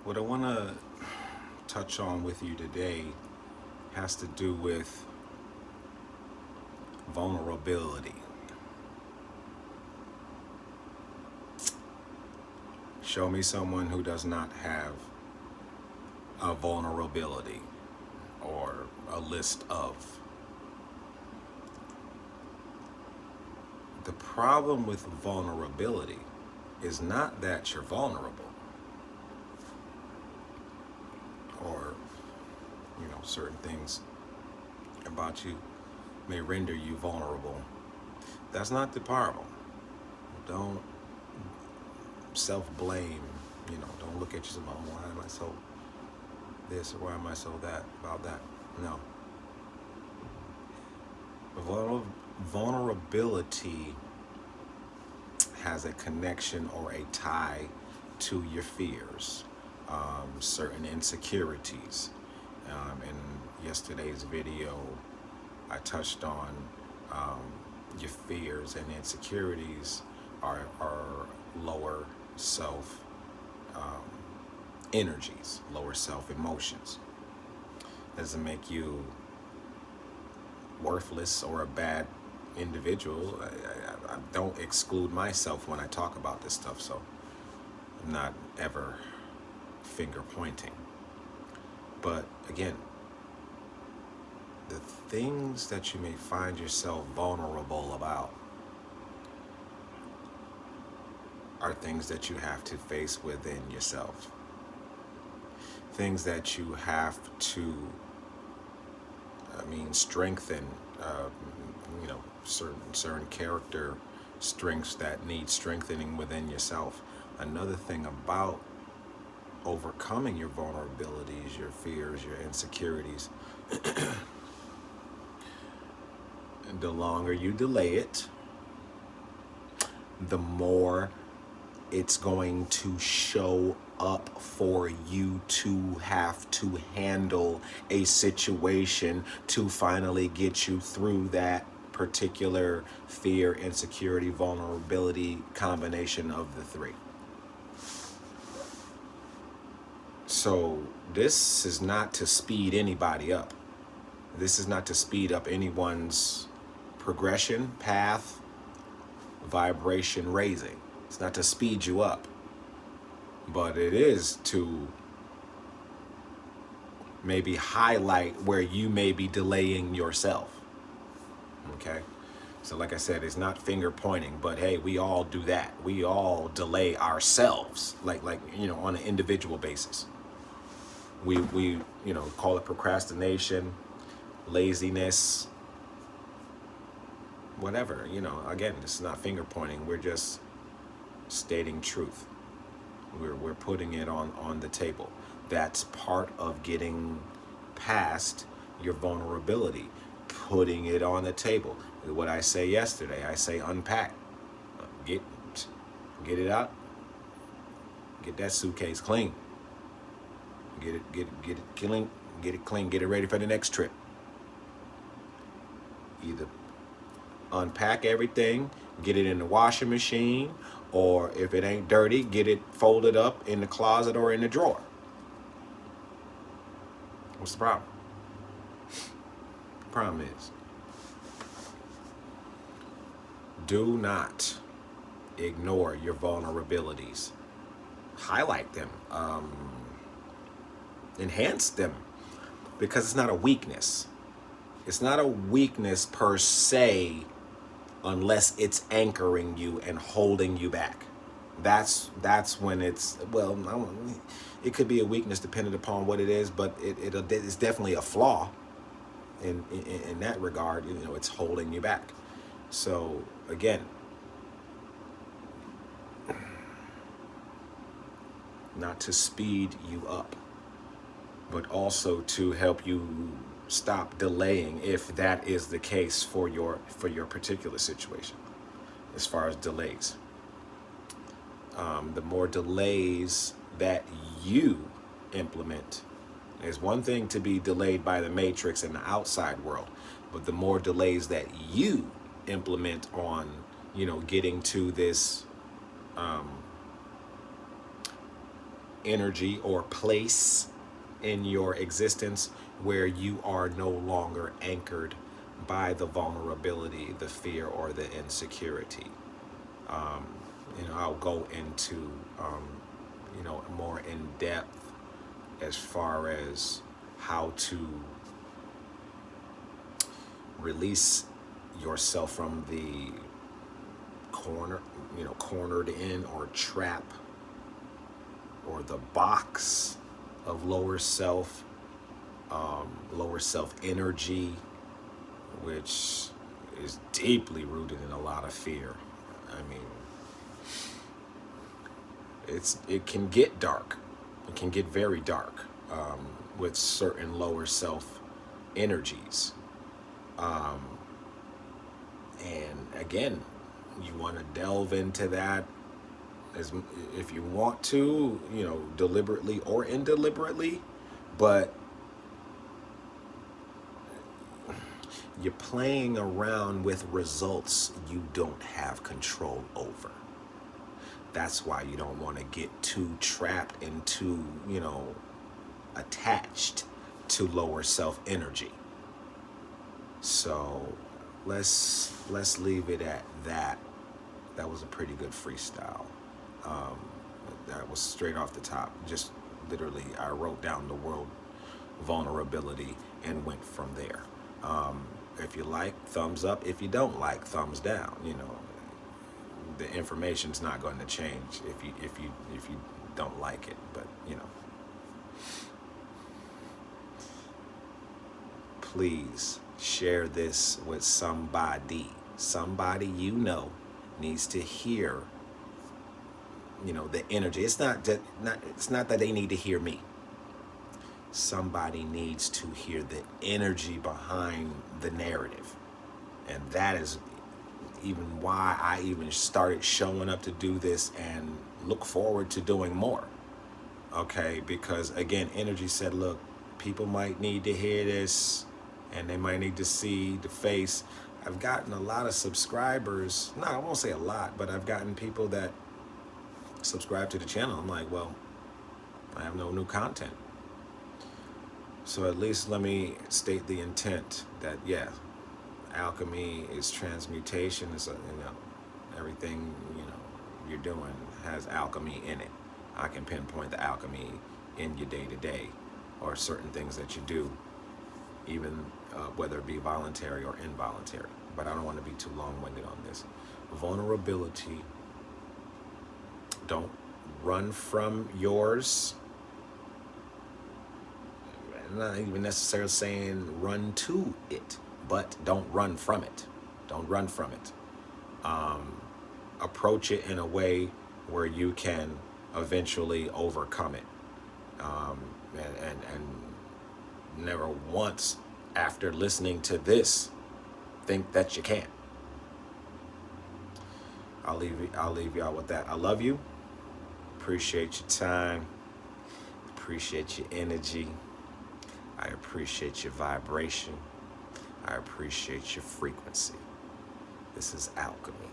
What I want to touch on with you today has to do with vulnerability. Show me someone who does not have a vulnerability or a list of. The problem with vulnerability is not that you're vulnerable or, certain things about you may render you vulnerable. That's not the problem. Don't self-blame, don't look at yourself, oh, why am I so this or why am I so that about that? No. Vulnerability has a connection or a tie to your fears, certain insecurities. In yesterday's video, I touched on your fears and insecurities are lower self energies, lower self emotions. Doesn't make you worthless or a bad individual. I don't exclude myself when I talk about this stuff, so I'm not ever finger pointing. But again, the things that you may find yourself vulnerable about are things that you have to face within yourself. Things that you have to, strengthen, certain character strengths that need strengthening within yourself. Another thing about overcoming your vulnerabilities, your fears, your insecurities, the longer you delay it, the more it's going to show up for you to have to handle a situation to finally get you through that particular fear, insecurity, vulnerability combination of the three. So this is not to speed anybody up. This is not to speed up anyone's progression, path, vibration raising. It's not to speed you up, but it is to maybe highlight where you may be delaying yourself. Okay? So like I said, it's not finger pointing, but hey, we all do that. We all delay ourselves, like on an individual basis. We call it procrastination, laziness, whatever. Again, this is not finger pointing. We're just stating truth. We're putting it on the table. That's part of getting past your vulnerability, putting it on the table. What I say yesterday, I say unpack. Get it out. Get that suitcase clean. Get it clean. Get it clean. Get it ready for the next trip. Either unpack everything, get it in the washing machine, or if it ain't dirty, get it folded up in the closet or in the drawer. What's the problem? The problem is, do not ignore your vulnerabilities. Highlight them. Enhance them. Because it's not a weakness. It's not a weakness per se unless it's anchoring you and holding you back. That's when it's, it could be a weakness depending upon what it is, but it's definitely a flaw in that regard. It's holding you back. So again, not to speed you up, but also to help you stop delaying if that is the case for your particular situation as far as delays. The more delays that you implement, it's one thing to be delayed by the matrix in the outside world, but the more delays that you implement on getting to this energy or place in your existence where you are no longer anchored by the vulnerability, the fear, or the insecurity. I'll go into, more in depth as far as how to release yourself from the cornered in or trap or the box of lower self energy, which is deeply rooted in a lot of fear. I mean, it can get dark. It can get very dark with certain lower self energies. And again, you want to delve into that as if you want to, deliberately or indeliberately, but you're playing around with results you don't have control over. That's why you don't want to get too trapped into, attached to lower self energy. So let's leave it at that. That was a pretty good freestyle. That was straight off the top. Just literally, I wrote down the word vulnerability and went from there. If you like, thumbs up. If you don't like, thumbs down. The information's not going to change if you don't like it. But please share this with somebody. Somebody needs to hear. The energy. It's not that they need to hear me. Somebody needs to hear the energy behind the narrative. And that is even why I even started showing up to do this and look forward to doing more. Okay, because again, energy said, look, people might need to hear this and they might need to see the face. I've gotten a lot of subscribers. No, I won't say a lot, but I've gotten people that subscribe to the channel. I'm like, well, I have no new content. So at least let me state the intent that, yeah, alchemy is transmutation. It's everything, you're doing has alchemy in it. I can pinpoint the alchemy in your day-to-day or certain things that you do, even whether it be voluntary or involuntary. But I don't want to be too long-winded on this. Vulnerability. Don't run from yours. I'm not even necessarily saying run to it, but don't run from it. Don't run from it. Approach it in a way where you can eventually overcome it. And never once after listening to this think that you can't. I'll leave y'all with that. I love you. Appreciate your time. Appreciate your energy. I appreciate your vibration. I appreciate your frequency. This is alchemy.